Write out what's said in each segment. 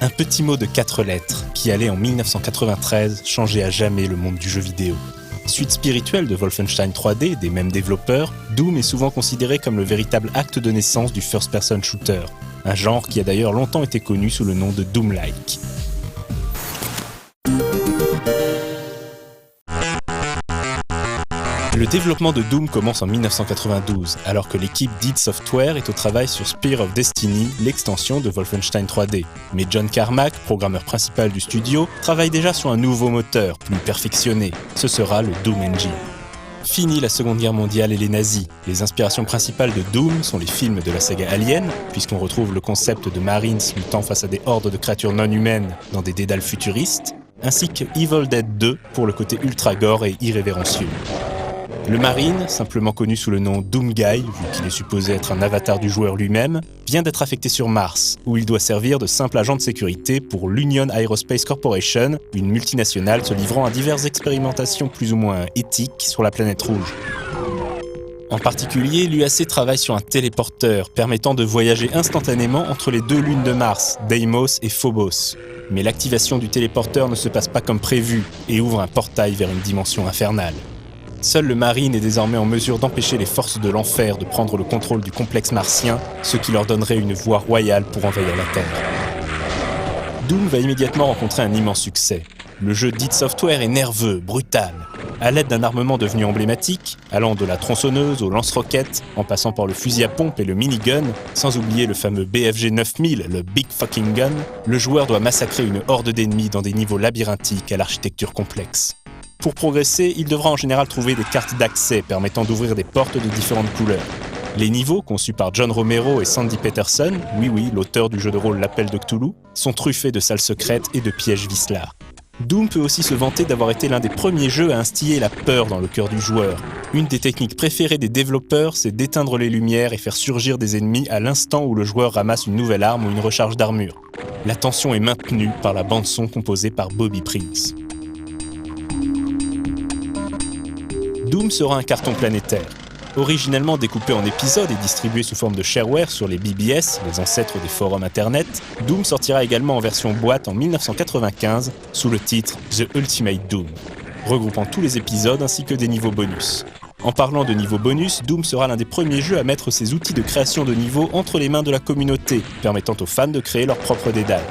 Un petit mot de 4 lettres qui allait en 1993 changer à jamais le monde du jeu vidéo. Suite spirituelle de Wolfenstein 3D des mêmes développeurs, Doom est souvent considéré comme le véritable acte de naissance du first-person shooter, un genre qui a d'ailleurs longtemps été connu sous le nom de Doom-like. Le développement de Doom commence en 1992, alors que l'équipe d'id Software est au travail sur Spear of Destiny, l'extension de Wolfenstein 3D. Mais John Carmack, programmeur principal du studio, travaille déjà sur un nouveau moteur, plus perfectionné. Ce sera le Doom Engine. Fini la Seconde Guerre mondiale et les nazis. Les inspirations principales de Doom sont les films de la saga Alien, puisqu'on retrouve le concept de Marines luttant face à des hordes de créatures non humaines dans des dédales futuristes, ainsi que Evil Dead 2 pour le côté ultra-gore et irrévérencieux. Le Marine, simplement connu sous le nom Doom Guy, vu qu'il est supposé être un avatar du joueur lui-même, vient d'être affecté sur Mars, où il doit servir de simple agent de sécurité pour l'Union Aerospace Corporation, une multinationale se livrant à diverses expérimentations plus ou moins éthiques sur la planète rouge. En particulier, l'UAC travaille sur un téléporteur permettant de voyager instantanément entre les deux lunes de Mars, Deimos et Phobos. Mais l'activation du téléporteur ne se passe pas comme prévu et ouvre un portail vers une dimension infernale. Seul le Marine est désormais en mesure d'empêcher les forces de l'enfer de prendre le contrôle du complexe martien, ce qui leur donnerait une voie royale pour envahir la Terre. Doom va immédiatement rencontrer un immense succès. Le jeu d'id Software est nerveux, brutal. À l'aide d'un armement devenu emblématique, allant de la tronçonneuse au lance-roquettes, en passant par le fusil à pompe et le minigun, sans oublier le fameux BFG 9000, le Big Fucking Gun, le joueur doit massacrer une horde d'ennemis dans des niveaux labyrinthiques à l'architecture complexe. Pour progresser, il devra en général trouver des cartes d'accès permettant d'ouvrir des portes de différentes couleurs. Les niveaux, conçus par John Romero et Sandy Peterson, oui, l'auteur du jeu de rôle L'Appel de Cthulhu, sont truffés de salles secrètes et de pièges Vislar. Doom peut aussi se vanter d'avoir été l'un des premiers jeux à instiller la peur dans le cœur du joueur. Une des techniques préférées des développeurs, c'est d'éteindre les lumières et faire surgir des ennemis à l'instant où le joueur ramasse une nouvelle arme ou une recharge d'armure. La tension est maintenue par la bande-son composée par Bobby Prince. Doom sera un carton planétaire. Originellement découpé en épisodes et distribué sous forme de shareware sur les BBS, les ancêtres des forums internet, Doom sortira également en version boîte en 1995 sous le titre The Ultimate Doom, regroupant tous les épisodes ainsi que des niveaux bonus. En parlant de niveaux bonus, Doom sera l'un des premiers jeux à mettre ses outils de création de niveaux entre les mains de la communauté, permettant aux fans de créer leurs propres dédales.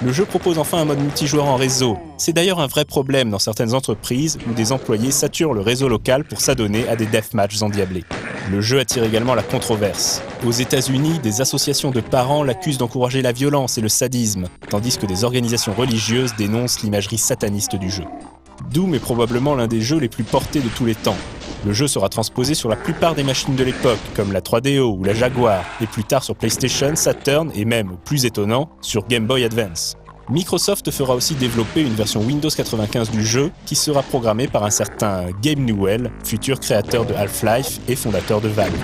Le jeu propose enfin un mode multijoueur en réseau. C'est d'ailleurs un vrai problème dans certaines entreprises où des employés saturent le réseau local pour s'adonner à des deathmatchs endiablés. Le jeu attire également la controverse. Aux États-Unis, des associations de parents l'accusent d'encourager la violence et le sadisme, tandis que des organisations religieuses dénoncent l'imagerie sataniste du jeu. Doom est probablement l'un des jeux les plus portés de tous les temps. Le jeu sera transposé sur la plupart des machines de l'époque, comme la 3DO ou la Jaguar, et plus tard sur PlayStation, Saturn et même, plus étonnant, sur Game Boy Advance. Microsoft fera aussi développer une version Windows 95 du jeu qui sera programmée par un certain Gabe Newell, futur créateur de Half-Life et fondateur de Valve.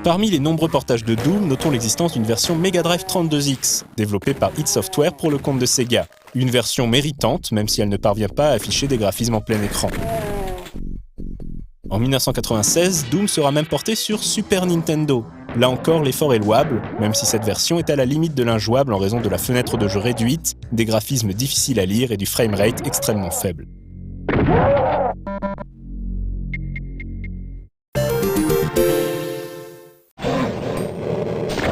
Parmi les nombreux portages de Doom, notons l'existence d'une version Mega Drive 32X, développée par id Software pour le compte de Sega. Une version méritante, même si elle ne parvient pas à afficher des graphismes en plein écran. En 1996, Doom sera même porté sur Super Nintendo. Là encore, l'effort est louable, même si cette version est à la limite de l'injouable en raison de la fenêtre de jeu réduite, des graphismes difficiles à lire et du framerate extrêmement faible.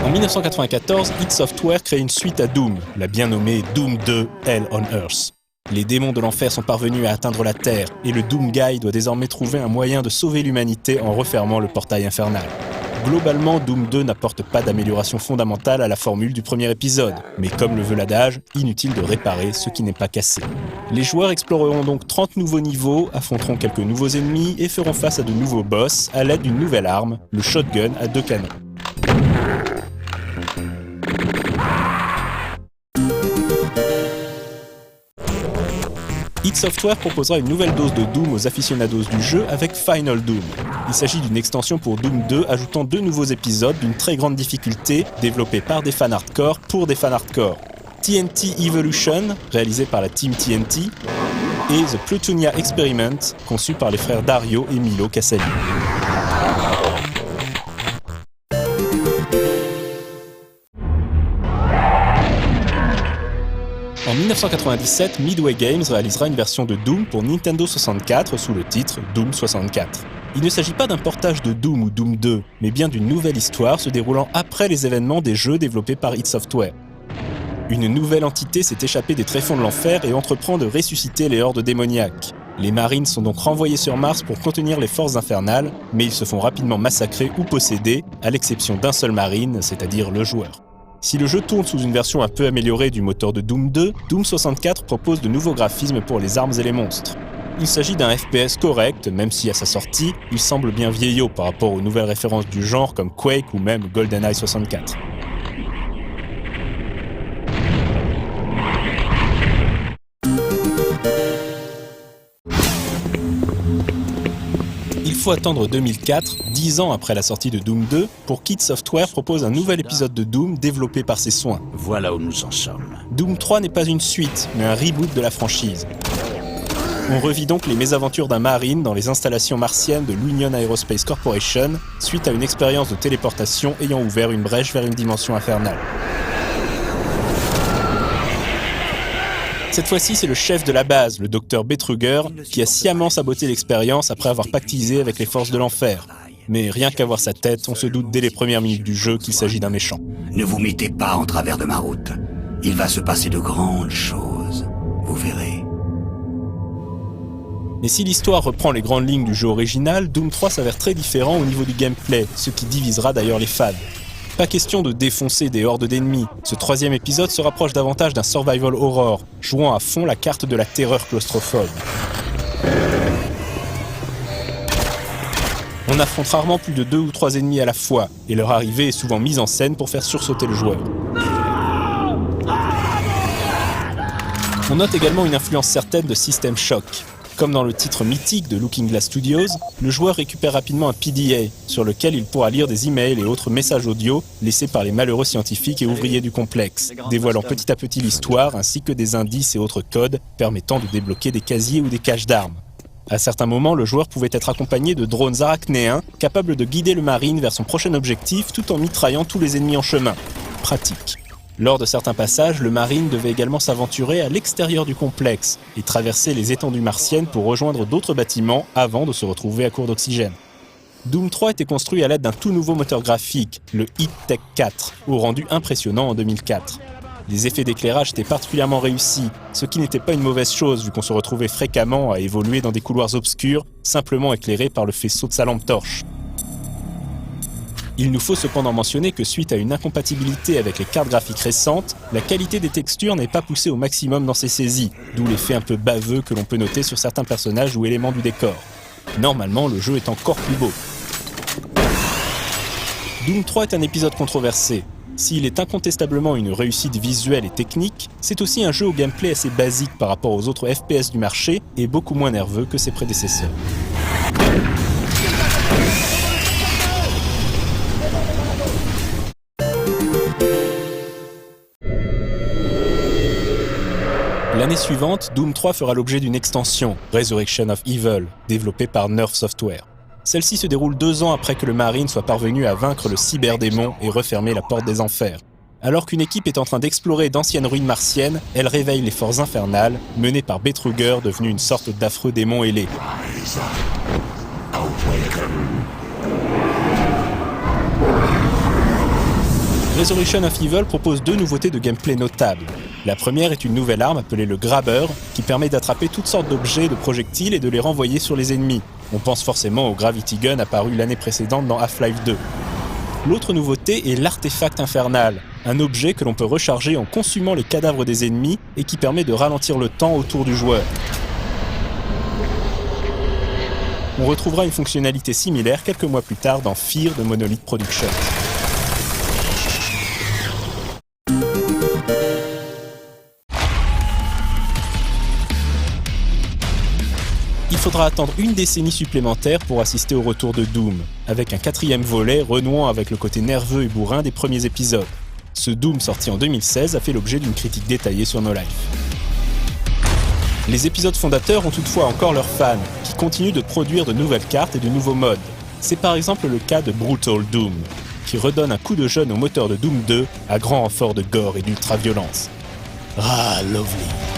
En 1994, id Software crée une suite à Doom, la bien nommée Doom 2 Hell on Earth. Les démons de l'enfer sont parvenus à atteindre la Terre, et le Doom Guy doit désormais trouver un moyen de sauver l'humanité en refermant le portail infernal. Globalement, Doom 2 n'apporte pas d'amélioration fondamentale à la formule du premier épisode, mais comme le veut l'adage, inutile de réparer ce qui n'est pas cassé. Les joueurs exploreront donc 30 nouveaux niveaux, affronteront quelques nouveaux ennemis et feront face à de nouveaux boss à l'aide d'une nouvelle arme, le shotgun à 2 canons. id Software proposera une nouvelle dose de Doom aux aficionados du jeu avec Final Doom. Il s'agit d'une extension pour Doom 2 ajoutant 2 nouveaux épisodes d'une très grande difficulté développés par des fans hardcore pour des fans hardcore. TNT Evolution, réalisé par la Team TNT, et The Plutonia Experiment, conçu par les frères Dario et Milo Casali. 1997, Midway Games réalisera une version de Doom pour Nintendo 64 sous le titre Doom 64. Il ne s'agit pas d'un portage de Doom ou Doom 2, mais bien d'une nouvelle histoire se déroulant après les événements des jeux développés par id Software. Une nouvelle entité s'est échappée des tréfonds de l'enfer et entreprend de ressusciter les hordes démoniaques. Les Marines sont donc renvoyés sur Mars pour contenir les forces infernales, mais ils se font rapidement massacrer ou posséder, à l'exception d'un seul Marine, c'est-à-dire le joueur. Si le jeu tourne sous une version un peu améliorée du moteur de Doom 2, Doom 64 propose de nouveaux graphismes pour les armes et les monstres. Il s'agit d'un FPS correct, même si à sa sortie, il semble bien vieillot par rapport aux nouvelles références du genre comme Quake ou même GoldenEye 64. Il faut attendre 2004, 10 ans après la sortie de Doom 2, pour qu'id Software propose un nouvel épisode de Doom développé par ses soins. Voilà où nous en sommes. Doom 3 n'est pas une suite, mais un reboot de la franchise. On revit donc les mésaventures d'un Marine dans les installations martiennes de l'Union Aerospace Corporation, suite à une expérience de téléportation ayant ouvert une brèche vers une dimension infernale. Cette fois-ci, c'est le chef de la base, le docteur Betruger, qui a sciemment saboté l'expérience après avoir pactisé avec les forces de l'enfer. Mais rien qu'à voir sa tête, on se doute dès les premières minutes du jeu qu'il s'agit d'un méchant. Ne vous mettez pas en travers de ma route. Il va se passer de grandes choses. Vous verrez. Mais si l'histoire reprend les grandes lignes du jeu original, Doom 3 s'avère très différent au niveau du gameplay, ce qui divisera d'ailleurs les fans. Pas question de défoncer des hordes d'ennemis, ce troisième épisode se rapproche davantage d'un survival horror, jouant à fond la carte de la terreur claustrophobe. On affronte rarement plus de 2 ou 3 ennemis à la fois, et leur arrivée est souvent mise en scène pour faire sursauter le joueur. On note également une influence certaine de System Shock. Comme dans le titre mythique de Looking Glass Studios, le joueur récupère rapidement un PDA, sur lequel il pourra lire des emails et autres messages audio laissés par les malheureux scientifiques et ouvriers du complexe, dévoilant petit à petit l'histoire ainsi que des indices et autres codes permettant de débloquer des casiers ou des caches d'armes. À certains moments, le joueur pouvait être accompagné de drones arachnéens capables de guider le Marine vers son prochain objectif tout en mitraillant tous les ennemis en chemin. Pratique. Lors de certains passages, le Marine devait également s'aventurer à l'extérieur du complexe et traverser les étendues martiennes pour rejoindre d'autres bâtiments avant de se retrouver à court d'oxygène. Doom 3 était construit à l'aide d'un tout nouveau moteur graphique, le id Tech 4, au rendu impressionnant en 2004. Les effets d'éclairage étaient particulièrement réussis, ce qui n'était pas une mauvaise chose vu qu'on se retrouvait fréquemment à évoluer dans des couloirs obscurs, simplement éclairés par le faisceau de sa lampe torche. Il nous faut cependant mentionner que suite à une incompatibilité avec les cartes graphiques récentes, la qualité des textures n'est pas poussée au maximum dans ces saisies, d'où l'effet un peu baveux que l'on peut noter sur certains personnages ou éléments du décor. Normalement, le jeu est encore plus beau. Doom 3 est un épisode controversé. S'il est incontestablement une réussite visuelle et technique, c'est aussi un jeu au gameplay assez basique par rapport aux autres FPS du marché et beaucoup moins nerveux que ses prédécesseurs. L'année suivante, Doom 3 fera l'objet d'une extension, Resurrection of Evil, développée par Nerve Software. Celle-ci se déroule 2 ans après que le Marine soit parvenu à vaincre le cyberdémon et refermer la porte des enfers. Alors qu'une équipe est en train d'explorer d'anciennes ruines martiennes, elle réveille les forces infernales, menées par Betruger, devenu une sorte d'affreux démon ailé. Resurrection of Evil propose 2 nouveautés de gameplay notables. La première est une nouvelle arme appelée le Grabber, qui permet d'attraper toutes sortes d'objets, de projectiles et de les renvoyer sur les ennemis. On pense forcément au Gravity Gun apparu l'année précédente dans Half-Life 2. L'autre nouveauté est l'artefact infernal, un objet que l'on peut recharger en consumant les cadavres des ennemis et qui permet de ralentir le temps autour du joueur. On retrouvera une fonctionnalité similaire quelques mois plus tard dans Fear de Monolith Productions. Il faudra attendre une décennie supplémentaire pour assister au retour de Doom, avec un 4e volet renouant avec le côté nerveux et bourrin des premiers épisodes. Ce Doom sorti en 2016 a fait l'objet d'une critique détaillée sur No Life. Les épisodes fondateurs ont toutefois encore leurs fans, qui continuent de produire de nouvelles cartes et de nouveaux modes. C'est par exemple le cas de Brutal Doom, qui redonne un coup de jeune au moteur de Doom 2 à grand renfort de gore et d'ultra-violence. Ah, lovely.